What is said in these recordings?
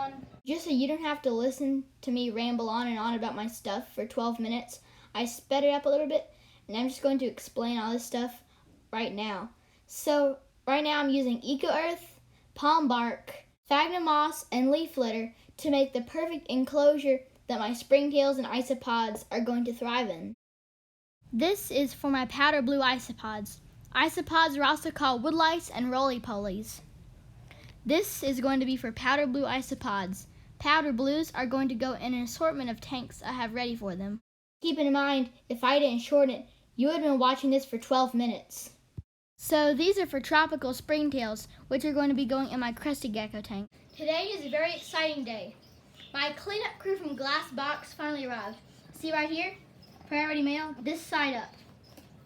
everyone. Just so you don't have to listen to me ramble on and on about my stuff for 12 minutes, I sped it up a little bit, and I'm just going to explain all this stuff right now. So, right now I'm using Eco Earth, palm bark, sphagnum moss, and leaf litter to make the perfect enclosure that my springtails and isopods are going to thrive in. This is for my powder blue isopods. Isopods are also called woodlice and roly-polies. This is going to be for powder blue isopods. Powder blues are going to go in an assortment of tanks I have ready for them. Keep in mind, if I didn't shorten it, you would have been watching this for 12 minutes. So these are for tropical springtails, which are going to be going in my Crestie gecko tank. Today is a very exciting day. My cleanup crew from Glass Box finally arrived. See right here? Priority mail, this side up.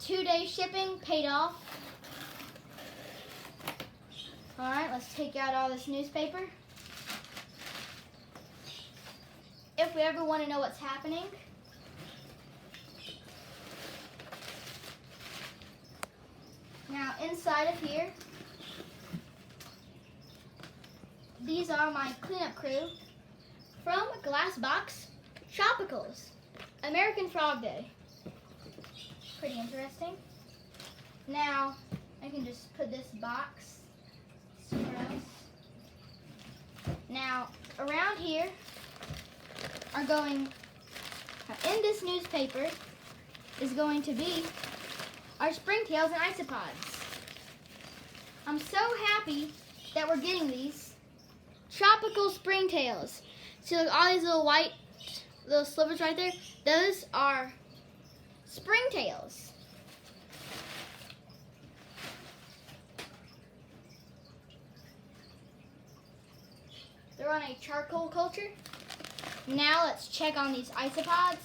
2-day shipping paid off. All right, let's take out all this newspaper. If we ever want to know what's happening, now inside of here, these are my cleanup crew from Glass Box Tropicals, American Frog Day. Pretty interesting. Now, I can just put this box somewhere else. Now, around here are going, in this newspaper is going to be our springtails and isopods. I'm so happy that we're getting these tropical springtails. See, look, all these little white little slivers right there? Those are springtails. They're on a charcoal culture. Now let's check on these isopods.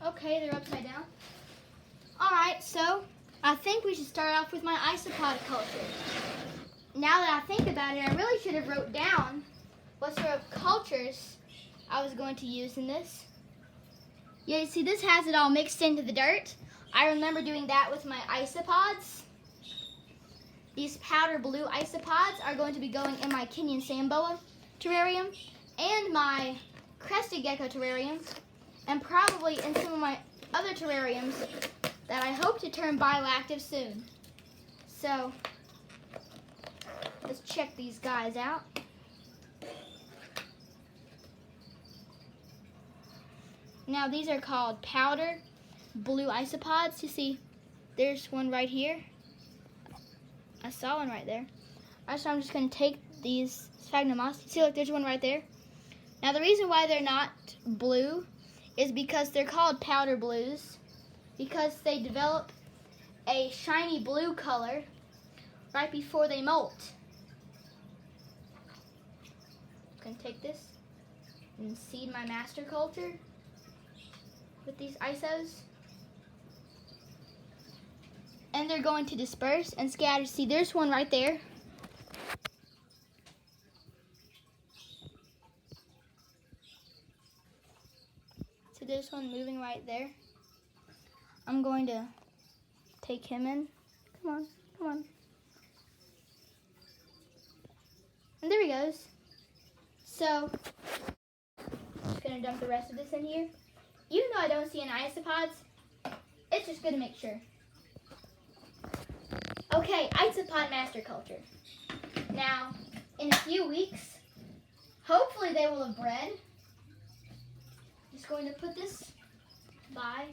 Okay, they're upside down. Alright, so I think we should start off with my isopod culture. Now that I think about it, I really should have wrote down what sort of cultures I was going to use in this. Yeah, you see, this has it all mixed into the dirt. I remember doing that with my isopods. These powder blue isopods are going to be going in my Kenyan sand boa terrarium and my Crestie gecko terrarium, and probably in some of my other terrariums that I hope to turn bioactive soon. So, let's check these guys out. Now these are called powder blue isopods. You see, there's one right here. I saw one right there. Alright, so I'm just going to take these sphagnum moss. See, look, there's one right there. Now the reason why they're not blue is because they're called powder blues, because they develop a shiny blue color right before they molt. I'm going to take this and seed my master culture with these isos. And they're going to disperse and scatter. See, there's one right there. So there's one moving right there. I'm going to take him in. Come on, come on. And there he goes. So, I'm just going to dump the rest of this in here. Even though I don't see any isopods, it's just good to make sure. Okay, isopod master culture. Now, in a few weeks, hopefully they will have bred. Just going to put this by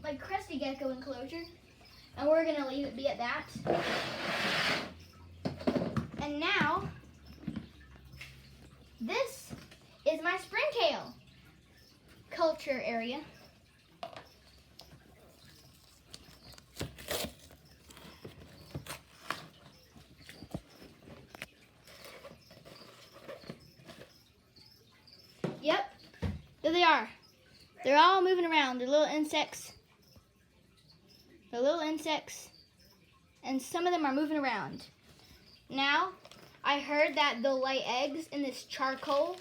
my Crestie gecko enclosure, and we're going to leave it be at that. And now, this is my springtail culture area. Yep, there they are. They're all moving around. They're little insects. They're little insects, and some of them are moving around. Now, I heard that they'll lay eggs in this charcoal,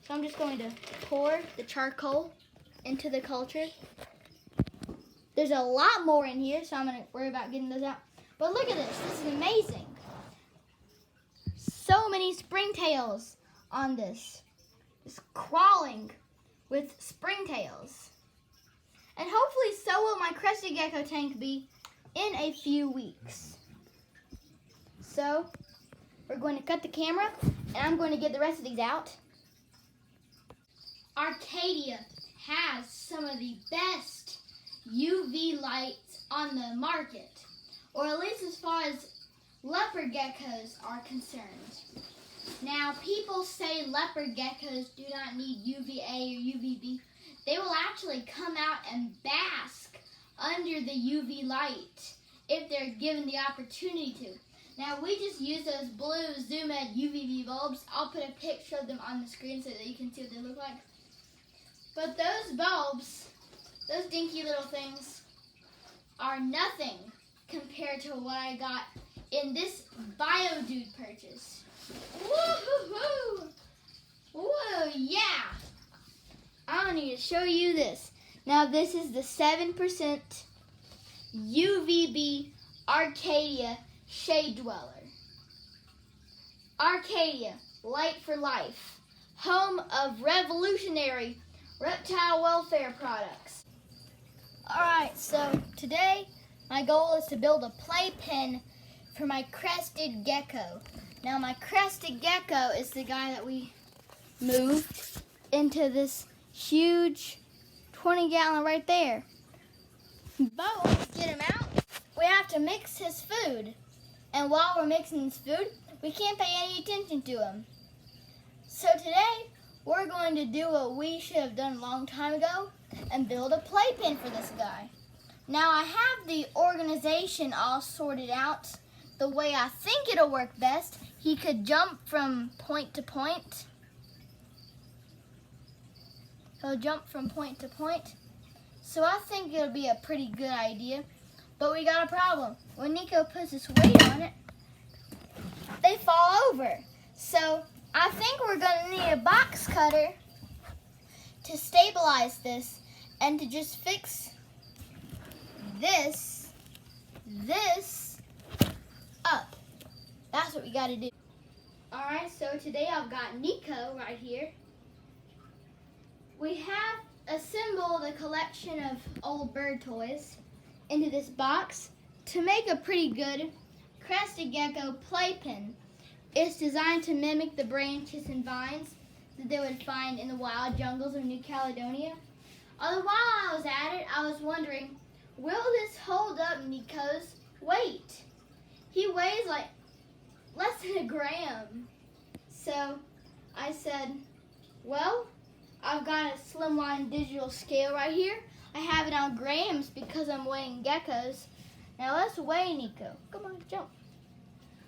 so I'm just going to pour the charcoal into the culture. There's a lot more in here, so I'm going to worry about getting those out. But look at this. This is amazing. So many springtails on this. Just crawling with springtails. And hopefully so will my Crestie gecko tank be in a few weeks. So we're going to cut the camera, and I'm going to get the rest of these out. Arcadia has some of the best UV lights on the market, or at least as far as leopard geckos are concerned. Now, people say leopard geckos do not need UVA or UVB. They will actually come out and bask under the UV light if they're given the opportunity to. Now, we just use those blue Zoom-Ed UVB bulbs. I'll put a picture of them on the screen so that you can see what they look like. But those bulbs, those dinky little things, are nothing compared to what I got in this Biodude purchase. Woo-hoo-hoo! Whoa, yeah! I need to show you this. Now, this is the 7% UVB Arcadia Shade Dweller. Arcadia, light for life. Home of revolutionary reptile welfare products. Alright, so today my goal is to build a playpen for my crested gecko. Now, my crested gecko is the guy that we moved into this huge 20-gallon right there. But when we get him out, we have to mix his food. And while we're mixing his food, we can't pay any attention to him. So today, we're going to do what we should have done a long time ago and build a playpen for this guy. Now, I have the organization all sorted out the way I think it'll work best. He could jump from point to point. He'll jump from point to point. So I think it'll be a pretty good idea. But we got a problem. When Nico puts his weight on it, they fall over. So I think we're going to need a box cutter to stabilize this and to just fix this up. That's what we got to do. Alright, so today I've got Nico right here. We have assembled a collection of old bird toys into this box to make a pretty good Crestie gecko playpen. It's designed to mimic the branches and vines that they would find in the wild jungles of New Caledonia. Although while I was at it, I was wondering, will this hold up Nico's weight? He weighs like less than a gram. So I said, well, I've got a slimline digital scale right here. I have it on grams because I'm weighing geckos. Now let's weigh Nico. Come on, jump.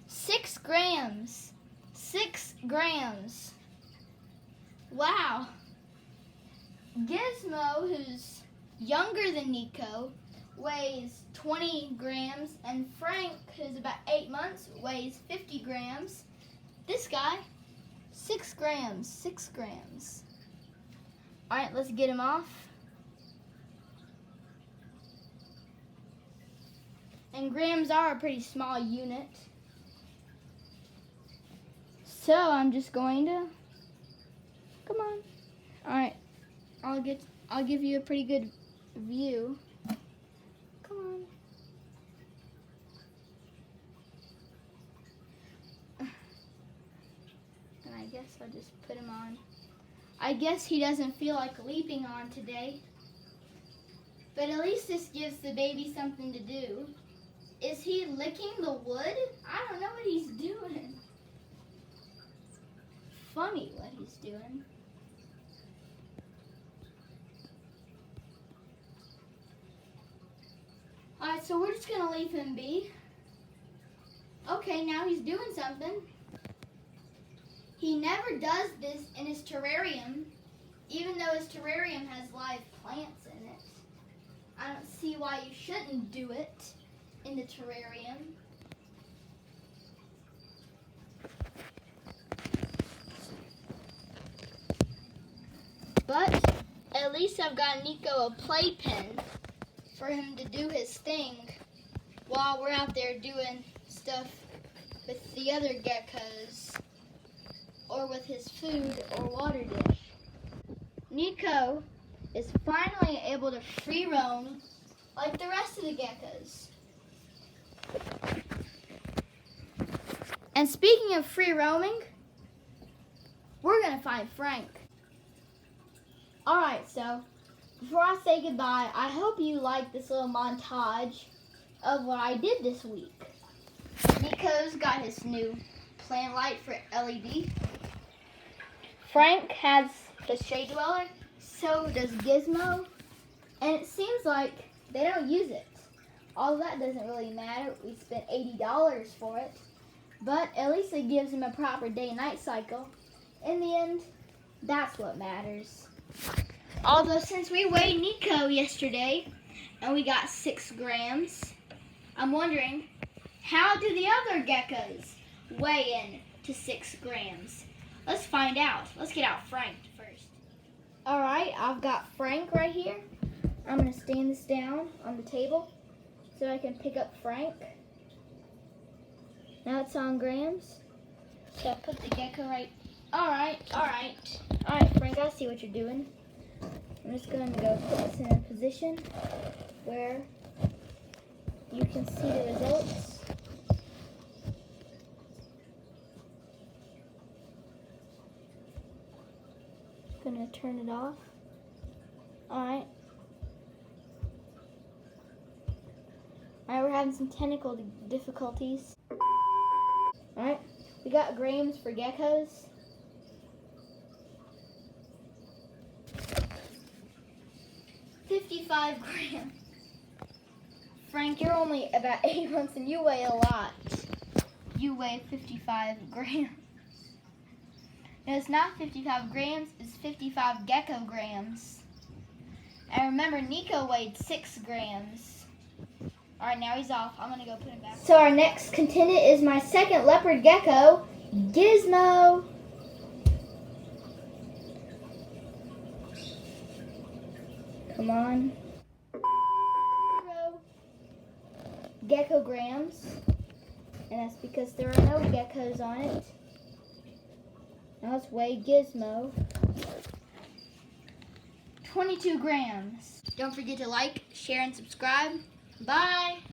6 grams. 6 grams. Wow. Gizmo, who's younger than Nico, weighs 20 grams. And Frank, who's about 8 months, weighs 50 grams. This guy, 6 grams. 6 grams. All right, let's get him off. And grams are a pretty small unit. So I'm just going to, come on. All right, I'll give you a pretty good view. Come on. And I guess I'll just put him on. I guess he doesn't feel like leaping on today. But at least this gives the baby something to do. Is he licking the wood? I don't know what he's doing. Funny what he's doing. Alright, so we're just going to leave him be. Okay, now he's doing something. He never does this in his terrarium, even though his terrarium has live plants in it. I don't see why you shouldn't do it in the terrarium. But At least I've got Nico a playpen for him to do his thing while we're out there doing stuff with the other geckos or with his food or water dish. Nico is finally able to free roam like the rest of the geckos. And speaking of free roaming, we're gonna find Frank. Alright, so before I say goodbye, I hope you like this little montage of what I did this week. Nico's got his new plant light for LED. Frank has the Shade Dweller, so does Gizmo, and it seems like they don't use it. All that doesn't really matter. We spent $80 for it, but at least it gives him a proper day-night cycle. In the end, that's what matters. Although since we weighed Nico yesterday and we got 6 grams, I'm wondering, how do the other geckos weigh in to 6 grams? Let's find out. Let's get out Frank first. Alright, I've got Frank right here. I'm going to stand this down on the table so I can pick up Frank. Now it's on grams. So I put the gecko right. Alright, Frank, I see what you're doing. I'm just going to go put this in a position where you can see the results. Gonna turn it off. Alright, we're having some technical difficulties. Alright, we got grams for geckos. $55 grams. Frank, you're only about 8 months and you weigh a lot. You weigh 55 grams. No, it's not 55 grams, it's 55 gecko grams. And remember, Nico weighed 6 grams. Alright, now he's off. I'm gonna go put him back. So our next contendant is my second leopard gecko, Gizmo. Come on. Gecko grams. And that's because there are no geckos on it. Now let's weigh Gizmo. 22 grams. Don't forget to like, share, and subscribe. Bye.